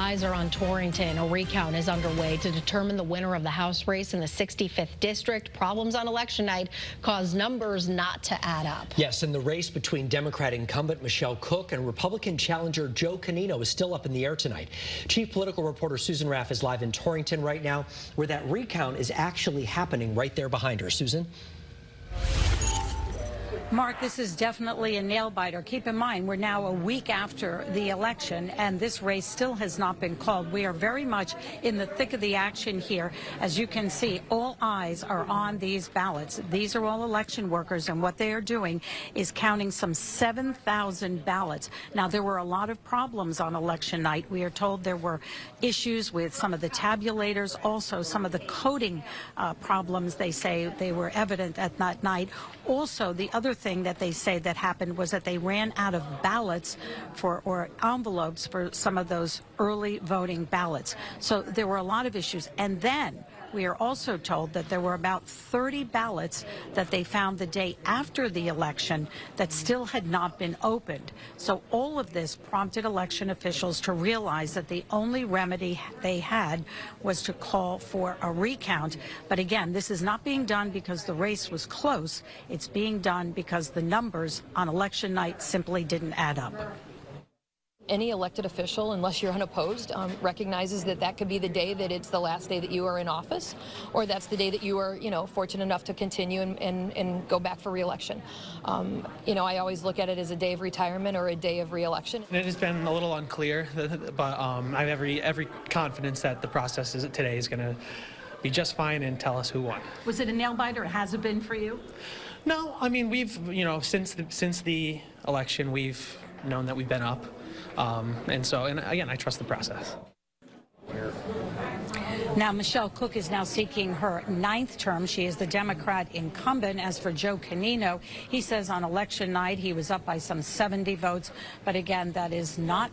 eyes are on Torrington. A recount is underway to determine the winner of the House race in the 65th district. Problems on election night caused numbers not to add up. Yes, and the race between Democrat incumbent Michelle Cook and Republican challenger Joe Canino is still up in the air tonight. Chief political reporter Susan Raff is live in Torrington right now, where that recount is actually happening right there behind her. Susan? Mark, this is definitely a nail-biter. Keep in mind, we're now a week after the election, and this race still has not been called. We are very much in the thick of the action here. As you can see, all eyes are on these ballots. These are all election workers, and what they are doing is counting some 7,000 ballots. Now, there were a lot of problems on election night. We are told there were issues with some of the tabulators, also some of the coding problems, they say, they were evident at that night. Also, the other thing that they say that happened was that they ran out of ballots or envelopes for some of those early voting ballots. So there were a lot of issues. And then we are also told that there were about 30 ballots that they found the day after the election that still had not been opened. So all of this prompted election officials to realize that the only remedy they had was to call for a recount. But again, this is not being done because the race was close. It's being done because the numbers on election night simply didn't add up. Any elected official, unless you're unopposed, recognizes that that could be the day that it's the last day that you are in office, or that's the day that you are, fortunate enough to continue and go back for re-election. I always look at it as a day of retirement or a day of re-election. It has been a little unclear, but I have every confidence that the process today is going to be just fine and tell us who won. Was it a nail-biter, or has it been for you? No, I mean, we've, since the election, we've known that we've been up. And again, I trust the process. Now, Michelle Cook is now seeking her 9th term. She is the Democrat incumbent. As for Joe Canino, he says on election night he was up by some 70 votes. But again, that is not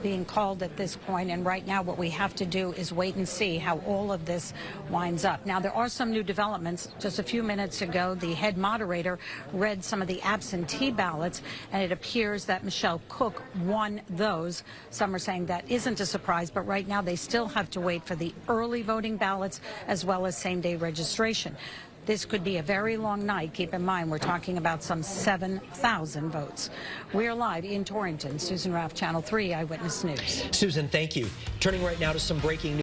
being called at this point. And right now what we have to do is wait and see how all of this winds up. Now, there are some new developments. Just a few minutes ago, the head moderator read some of the absentee ballots, and it appears that Michelle Cook won those. Some are saying that isn't a surprise, but right now they still have to wait for the early voting ballots as well as same-day registration. This could be a very long night. Keep in mind, we're talking about some 7,000 votes. We're live in Torrington. Susan Raff, Channel 3 Eyewitness News. Susan, thank you. Turning right now to some breaking news.